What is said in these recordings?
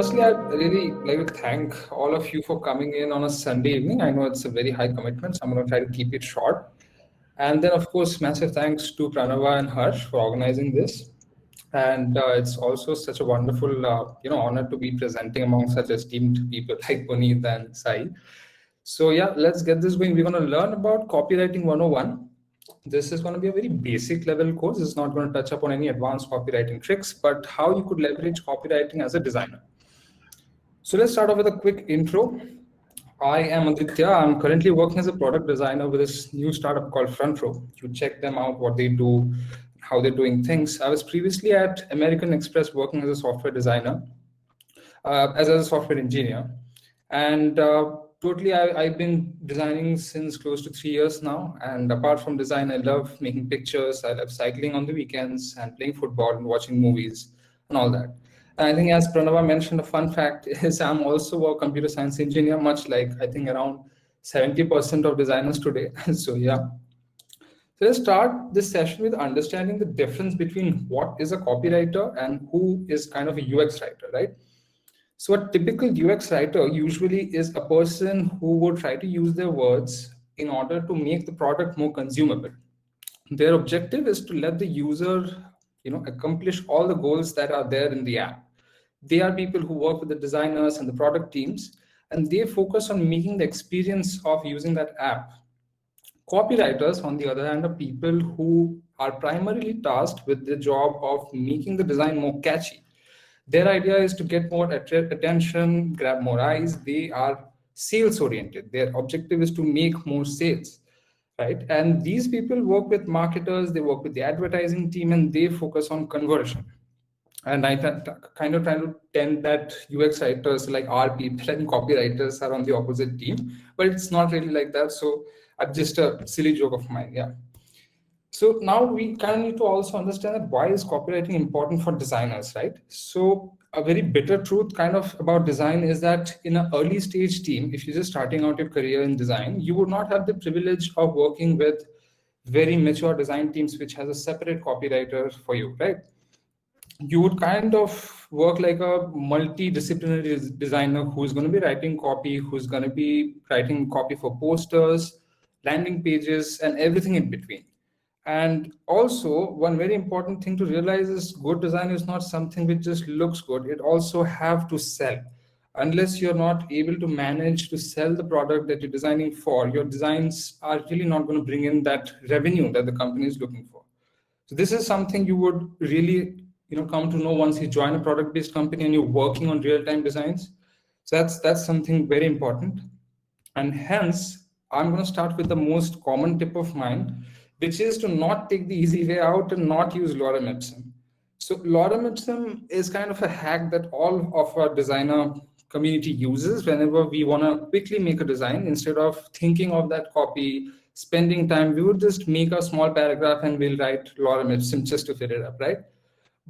firstly, I'd really like to thank all of you for coming in on a Sunday evening. I know it's a very high commitment, so I'm going to try to keep it short. And then, of course, massive thanks to Pranava and Harsh for organizing this. And it's also such a wonderful, honor to be presenting among such esteemed people like Puneet and Sai. So yeah, let's get this going. We're going to learn about copywriting 101. This is going to be a very basic level course. It's not going to touch upon any advanced copywriting tricks, but how you could leverage copywriting as a designer. So let's start off with a quick intro. I am Aditya. I'm currently working as a product designer with this new startup called Front Row. You check them out, what they do, how they're doing things. I was previously at American Express working as a software designer, as a software engineer. And totally, I've been designing since close to 3 years now. And apart from design, I love making pictures. I love cycling on the weekends and playing football and watching movies and all that. And I think as Pranava mentioned, a fun fact is I'm also a computer science engineer, much like I think around 70% of designers today. So yeah. So let's start this session with understanding the difference between what is a copywriter and who is kind of a UX writer, right? So a typical UX writer usually is a person who would try to use their words in order to make the product more consumable. Their objective is to let the user, accomplish all the goals that are there in the app. They are people who work with the designers and the product teams, and they focus on making the experience of using that app. Copywriters, on the other hand, are people who are primarily tasked with the job of making the design more catchy. Their idea is to get more attention, grab more eyes. They are sales oriented. Their objective is to make more sales, right? And these people work with marketers, they work with the advertising team, and they focus on conversion. And I kind of try to tend that UX writers like our people and copywriters are on the opposite team, but it's not really like that. So just a silly joke of mine, yeah. So now we kind of need to also understand that why is copywriting important for designers, right? So a very bitter truth kind of about design is that in an early stage team, if you're just starting out your career in design, you would not have the privilege of working with very mature design teams, which has a separate copywriter for you, right? You would kind of work like a multidisciplinary designer who's going to be writing copy, who's going to be writing copy for posters, landing pages, and everything in between. And also, one very important thing to realize is good design is not something which just looks good. It also have to sell. Unless you're not able to manage to sell the product that you're designing for, your designs are really not going to bring in that revenue that the company is looking for. So this is something you would really come to know once you join a product-based company and you're working on real-time designs. So that's something very important. And hence, I'm going to start with the most common tip of mine, which is to not take the easy way out and not use lorem ipsum. So lorem ipsum is kind of a hack that all of our designer community uses whenever we want to quickly make a design. Instead of thinking of that copy, spending time, we would just make a small paragraph and we'll write lorem ipsum just to fill it up, right?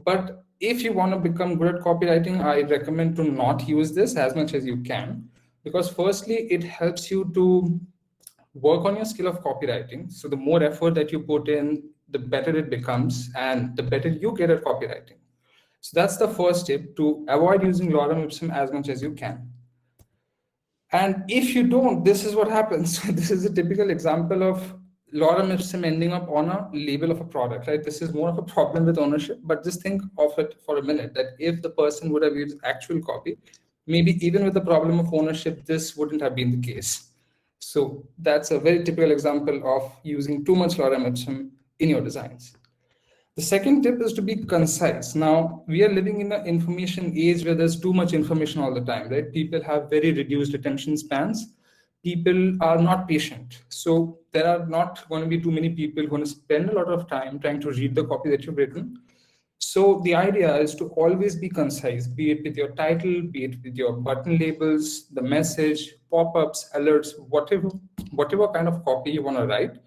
But if you want to become good at copywriting, I recommend to not use this as much as you can, because firstly, it helps you to work on your skill of copywriting. So the more effort that you put in, the better it becomes and the better you get at copywriting. So that's the first tip, to avoid using lorem ipsum as much as you can. And if you don't, this is what happens. This is a typical example of lorem ipsum ending up on a label of a product, right? This is more of a problem with ownership, but just think of it for a minute, that if the person would have used actual copy, maybe even with the problem of ownership, this wouldn't have been the case. So that's a very typical example of using too much lorem ipsum in your designs. The second tip is to be concise. Now, we are living in an information age where there's too much information all the time, right? People have very reduced attention spans. People are not patient. So there are not going to be too many people who are going to spend a lot of time trying to read the copy that you've written. So the idea is to always be concise, be it with your title, be it with your button labels, the message, pop-ups, alerts, whatever kind of copy you want to write.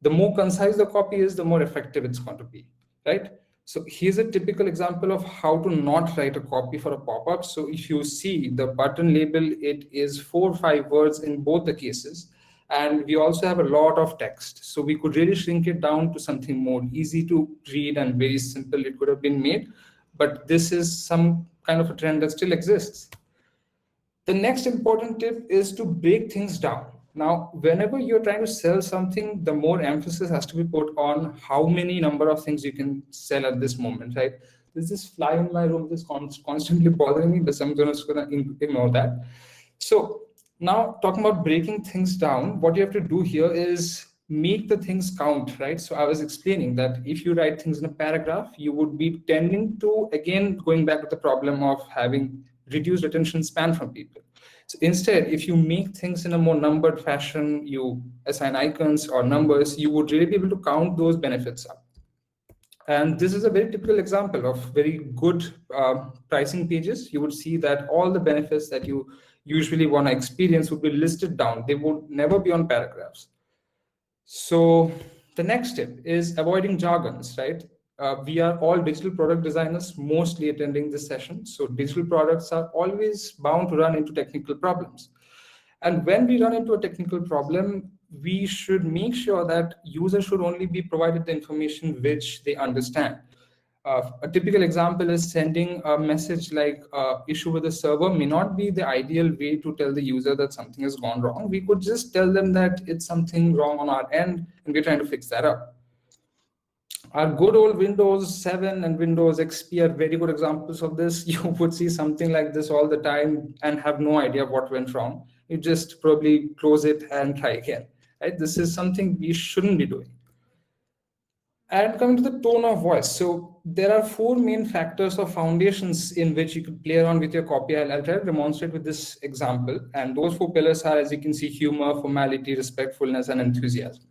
The more concise the copy is, the more effective it's going to be, right? So here's a typical example of how to not write a copy for a pop-up. So if you see the button label, it is 4 or 5 words in both the cases. And we also have a lot of text. So we could really shrink it down to something more easy to read and very simple. It could have been made, but this is some kind of a trend that still exists. The next important tip is to break things down. Now, whenever you're trying to sell something, the more emphasis has to be put on how many number of things you can sell at this moment, right? There's this fly in my room that's constantly bothering me, but I'm just going to ignore that. So now talking about breaking things down, what you have to do here is make the things count, right? So I was explaining that if you write things in a paragraph, you would be tending to, again, going back to the problem of having reduced attention span from people. So instead, if you make things in a more numbered fashion, you assign icons or numbers, you would really be able to count those benefits up. And this is a very typical example of very good pricing pages. You would see that all the benefits that you usually want to experience would be listed down. They would never be on paragraphs. So the next tip is avoiding jargons, right? We are all digital product designers mostly attending this session. So digital products are always bound to run into technical problems. And when we run into a technical problem, we should make sure that users should only be provided the information which they understand. A typical example is sending a message like issue with the server may not be the ideal way to tell the user that something has gone wrong. We could just tell them that it's something wrong on our end and we're trying to fix that up. Our good old Windows 7 and Windows XP are very good examples of this. You would see something like this all the time and have no idea what went wrong. You just probably close it and try again. Right? This is something we shouldn't be doing. And coming to the tone of voice. So there are four main factors or foundations in which you could play around with your copy. I'll try to demonstrate with this example. And those four pillars are, as you can see, humor, formality, respectfulness, and enthusiasm.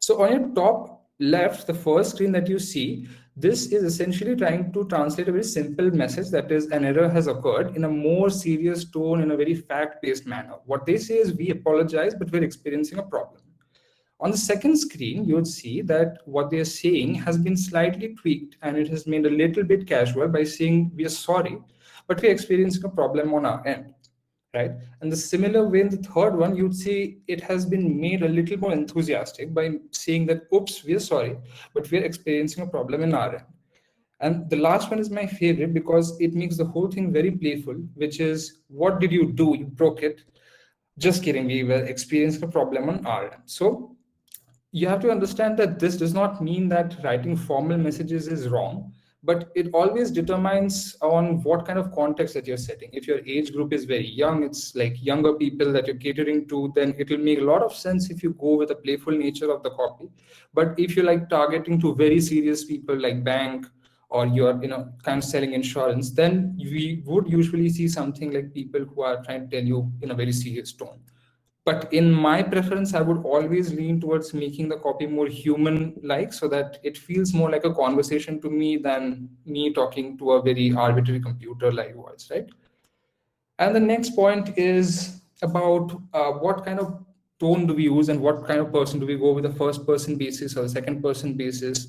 So on your top left, the first screen that you see, this is essentially trying to translate a very simple message, that is, an error has occurred, in a more serious tone, in a very fact-based manner. What they say is, we apologize, but we're experiencing a problem. On the second screen, you would see that what they're saying has been slightly tweaked and it has made a little bit casual by saying, we are sorry, but we're experiencing a problem on our end, right? And the similar way in the third one, you'd see it has been made a little more enthusiastic by saying that, oops, we're sorry, but we're experiencing a problem in our end. And the last one is my favorite because it makes the whole thing very playful, which is, what did you do? You broke it. Just kidding, we were experiencing a problem on our end. So you have to understand that this does not mean that writing formal messages is wrong, but it always determines on what kind of context that you're setting. If your age group is very young, it's like younger people that you're catering to, then it will make a lot of sense if you go with the playful nature of the copy. But if you're like targeting to very serious people like bank, or you're kind of selling insurance, then we would usually see something like people who are trying to tell you in a very serious tone. But in my preference, I would always lean towards making the copy more human-like so that it feels more like a conversation to me than me talking to a very arbitrary computer-like voice, right? And the next point is about what kind of tone do we use and what kind of person do we go with, the first person basis or the second person basis.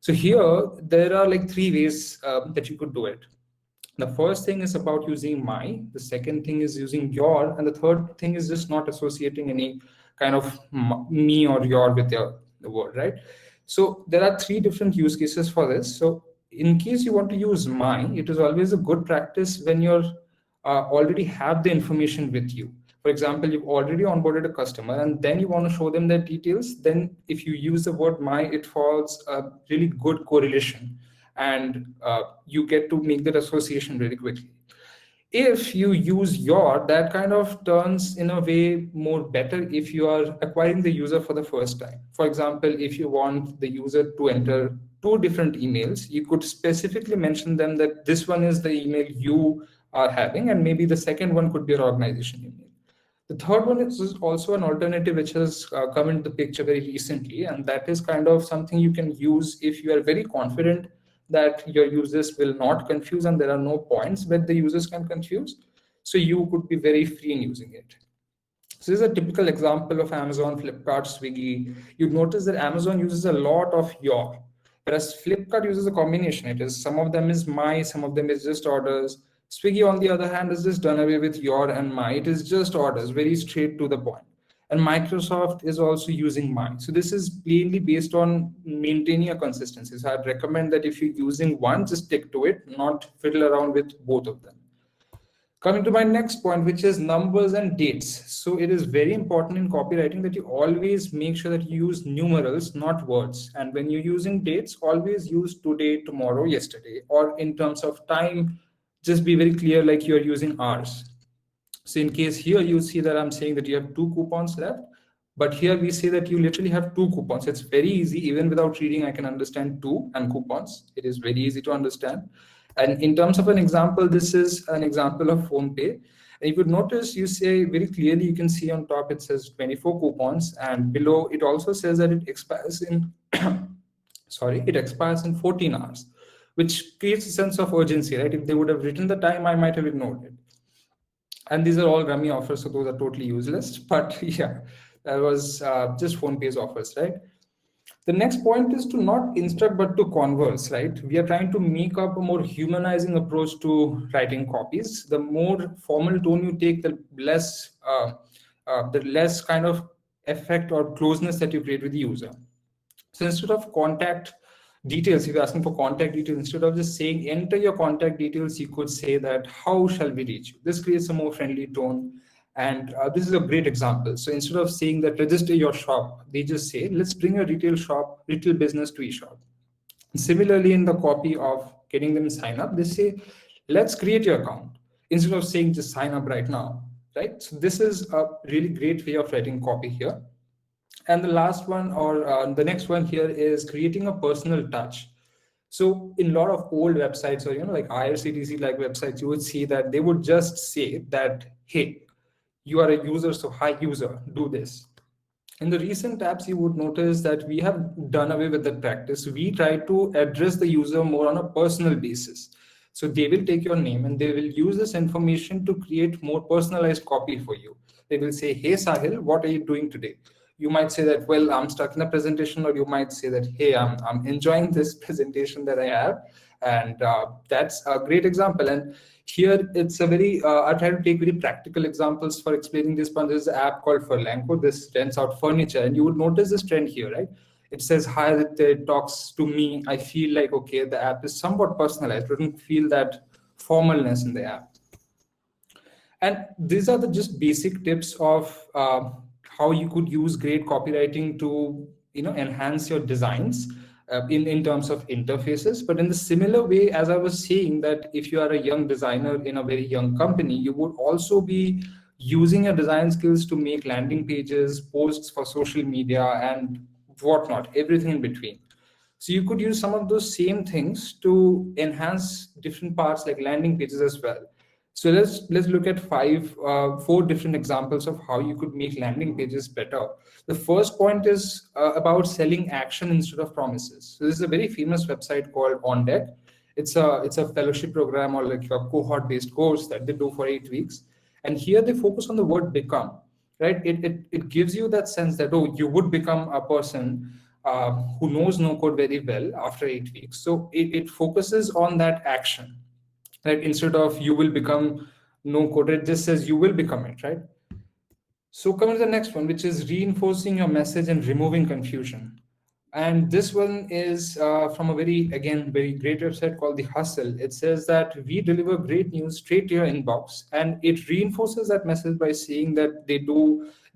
So here, there are like three ways that you could do it. The first thing is about using my, the second thing is using your, and the third thing is just not associating any kind of me or your with the word, right? So there are three different use cases for this. So in case you want to use my, it is always a good practice when you're already have the information with you. For example, you've already onboarded a customer and then you want to show them their details. Then if you use the word my, it follows a really good correlation and you get to make that association really quickly. If you use your, that kind of turns in a way more better if you are acquiring the user for the first time. For example, if you want the user to enter two different emails, you could specifically mention them that this one is the email you are having, and maybe the second one could be your organization email. The third one is also an alternative which has come into the picture very recently, and that is kind of something you can use if you are very confident that your users will not confuse and there are no points where the users can confuse. So you could be very free in using it. So this is a typical example of Amazon, Flipkart, Swiggy. You'd notice that Amazon uses a lot of your, whereas Flipkart uses a combination. It is, some of them is my, some of them is just orders. Swiggy, on the other hand, is just done away with your and my. It is just orders, very straight to the point. and Microsoft is also using mine. So this is plainly based on maintaining a consistency. So I'd recommend that if you're using one, just stick to it, not fiddle around with both of them. Coming to my next point, which is numbers and dates. So it is very important in copywriting that you always make sure that you use numerals, not words. And when you're using dates, always use today, tomorrow, yesterday, or in terms of time, just be very clear like you're using hours. So in case here you see that I'm saying that you have 2 coupons left, but here we say that you literally have 2 coupons. It's very easy. Even without reading, I can understand two and coupons. It is very easy to understand. And in terms of an example, this is an example of PhonePe. And you could notice you say very clearly, you can see on top, it says 24 coupons, and below it also says that it expires in, it expires in 14 hours, which creates a sense of urgency, right? If they would have written the time, I might have ignored it. And these are all rummy offers, so those are totally useless. But yeah, that was just PhonePe's offers, right? The next point is to not instruct, but to converse, right? We are trying to make up a more humanizing approach to writing copies. The more formal tone you take, the less kind of effect or closeness that you create with the user. So instead of contact details, if you're asking for contact details, instead of just saying enter your contact details, you could say that how shall we reach you? This creates a more friendly tone. And this is a great example. So instead of saying that register your shop, they just say, let's bring your retail business to eShop. Similarly, in the copy of getting them sign up, they say, let's create your account instead of saying just sign up right now, right? So this is a really great way of writing copy here. And the last one, or the next one here, is creating a personal touch. So in a lot of old websites, or like IRCTC like websites, you would see that they would just say that, hey, you are a user, so hi user, do this. In the recent apps, you would notice that we have done away with that practice. We try to address the user more on a personal basis. So they will take your name and they will use this information to create more personalized copy for you. They will say, hey Sahil, what are you doing today? You might say that, well, I'm stuck in a presentation, or you might say that, hey, I'm enjoying this presentation that I have. And that's a great example. And here it's a very, I try to take very practical examples for explaining this one. There's an app called Furlanco. This rents out furniture. And you would notice this trend here, right? It says, hi, it talks to me. I feel like, okay, the app is somewhat personalized. It doesn't feel that formalness in the app. And these are the just basic tips of how you could use great copywriting to enhance your designs in terms of interfaces. But in the similar way, as I was saying, that if you are a young designer in a very young company, you would also be using your design skills to make landing pages, posts for social media, and whatnot, everything in between. So you could use some of those same things to enhance different parts like landing pages as well. So let's look at four different examples of how you could make landing pages better. The first point is about selling action instead of promises. So this is a very famous website called On Deck. It's a fellowship program, or like a cohort-based course that they do for 8 weeks. And here they focus on the word become, right? It gives you that sense that, oh, you would become a person who knows no code very well after 8 weeks. So it focuses on that action. Right? Instead of you will become no code, it just says you will become it, right? So coming to the next one, which is reinforcing your message and removing confusion. And this one is from a very great website called The Hustle. It says that we deliver great news straight to your inbox, and it reinforces that message by saying that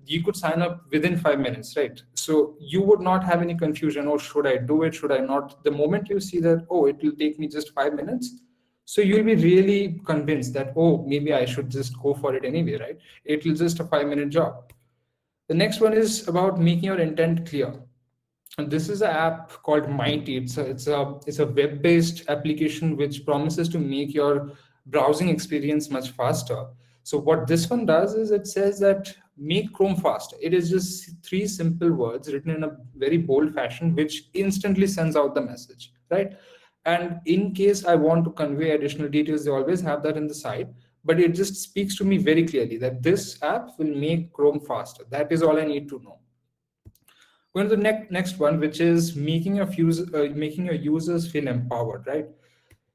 you could sign up within 5 minutes, right? So you would not have any confusion, or should I do it, should I not? The moment you see that, oh, it will take me just 5 minutes, so you'll be really convinced that, oh, maybe I should just go for it anyway, right? It will just a 5-minute job. The next one is about making your intent clear. And this is an app called Mighty. It's a web-based application which promises to make your browsing experience much faster. So what this one does is it says that make Chrome faster. It is just 3 simple words written in a very bold fashion, which instantly sends out the message, right? And in case I want to convey additional details, they always have that in the side. But it just speaks to me very clearly that this app will make Chrome faster. That is all I need to know. Going to the next one, which is making your users feel empowered, right?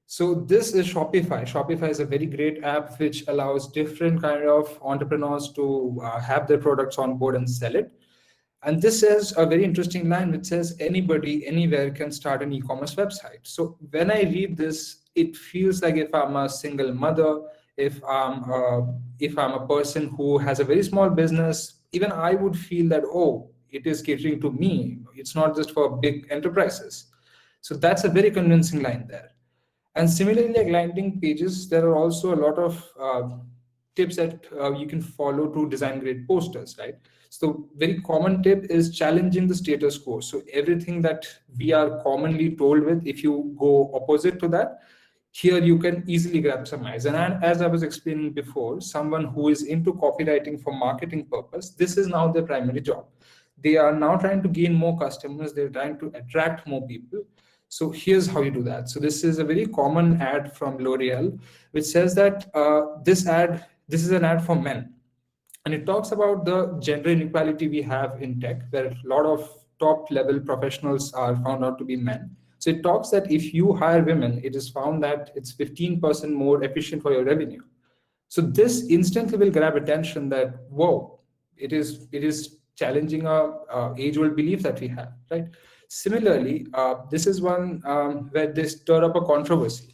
So this is Shopify. Shopify is a very great app which allows different kind of entrepreneurs to have their products on board and sell it. And this is a very interesting line which says anybody, anywhere can start an e-commerce website. So when I read this, it feels like if I'm a single mother, if I'm a person who has a very small business, even I would feel that, oh, it is catering to me. It's not just for big enterprises. So that's a very convincing line there. And similarly, like landing pages, there are also a lot of tips that you can follow to design great posters, right? So very common tip is challenging the status quo. So everything that we are commonly told with, if you go opposite to that, here you can easily grab some eyes. And as I was explaining before, someone who is into copywriting for marketing purpose, this is now their primary job. They are now trying to gain more customers. They're trying to attract more people. So here's how you do that. So this is a very common ad from L'Oreal, which says that this is an ad for men. And it talks about the gender inequality we have in tech, where a lot of top level professionals are found out to be men. So it talks that if you hire women, it is found that it's 15% more efficient for your revenue. So this instantly will grab attention that, whoa, it is challenging a age-old belief that we have, right? Similarly, this is one where they stir up a controversy.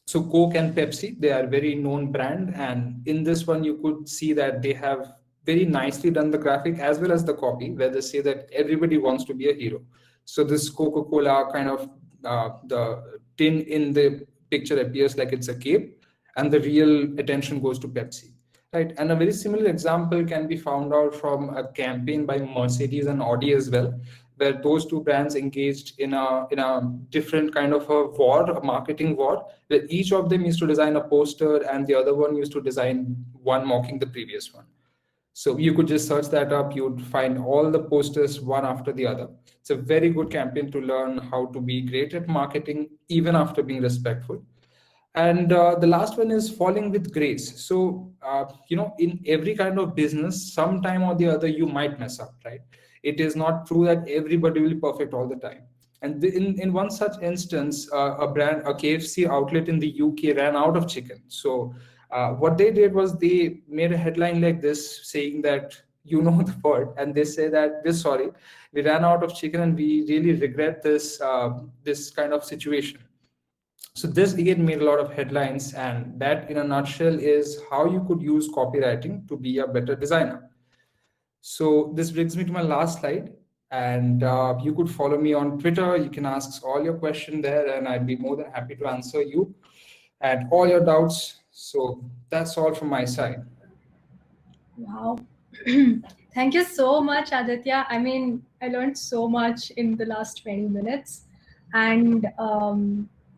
So Coke and Pepsi, they are very known brand, and in this one you could see that they have very nicely done the graphic as well as the copy, where they say that everybody wants to be a hero. So this Coca-Cola kind of the tin in the picture appears like it's a cape, and the real attention goes to Pepsi, right? And a very similar example can be found out from a campaign by Mercedes and Audi as well, where those two brands engaged in a different kind of a war, a marketing war, where each of them used to design a poster and the other one used to design one mocking the previous one. So you could just search that up. You would find all the posters one after the other. It's a very good campaign to learn how to be great at marketing, even after being respectful. And the last one is falling with grace. So, in every kind of business, sometime or the other, you might mess up, right? It is not true that everybody will be perfect all the time. And in one such instance, a KFC outlet in the UK ran out of chicken. So, what they did was they made a headline like this saying that, you know, the word, and they say that sorry, we ran out of chicken and we really regret this kind of situation. So this again made a lot of headlines, and that in a nutshell is how you could use copywriting to be a better designer. So this brings me to my last slide, and you could follow me on Twitter. You can ask all your questions there, and I'd be more than happy to answer you and all your doubts. So that's all from my side. Wow. Thank you so much, Aditya. I mean, I learned so much in the last 20 minutes. And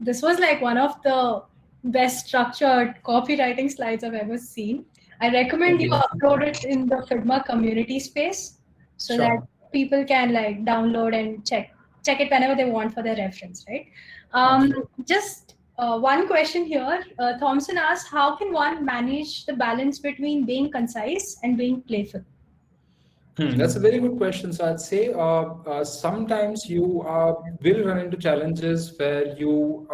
this was like one of the best structured copywriting slides I've ever seen. I recommend you upload it in the Figma community space so that people can like download and check it whenever they want for their reference, right? Just one question here. Thompson asks, how can one manage the balance between being concise and being playful? That's a very good question. So I'd say sometimes you will run into challenges where you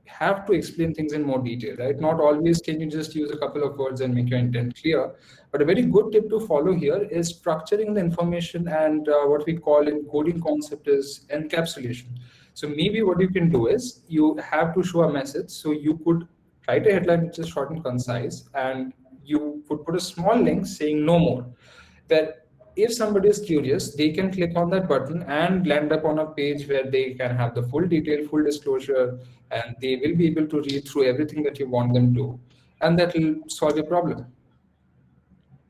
have to explain things in more detail, right? Not always can you just use a couple of words and make your intent clear. But a very good tip to follow here is structuring the information, and what we call in coding concept is encapsulation. So maybe what you can do is you have to show a message. So you could write a headline which is short and concise, and you could put a small link saying no more. That if somebody is curious, they can click on that button and land up on a page where they can have the full detail, full disclosure, and they will be able to read through everything that you want them to, and that will solve your problem.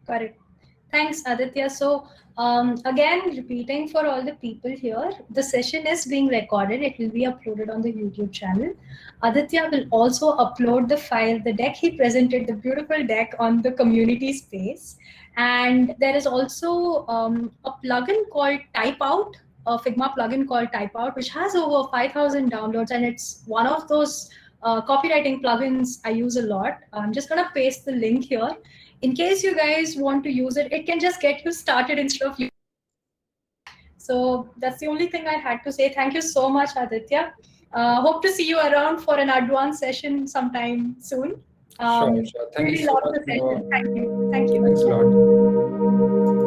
Got it. Thanks, Aditya. So again, repeating for all the people here, the session is being recorded. It will be uploaded on the YouTube channel. Aditya will also upload the file, the deck he presented, the beautiful deck on the community space. And there is also a plugin called Typeout, a Figma plugin called Typeout, which has over 5,000 downloads. And it's one of those copywriting plugins I use a lot. I'm just going to paste the link here. In case you guys want to use it, it can just get you started instead of you. So that's the only thing I had to say. Thank you so much, Aditya. Hope to see you around for an advanced session sometime soon. Sure. Thank you Really so loved much, the session. Pranav. Thank you. Thank you. Thanks a lot.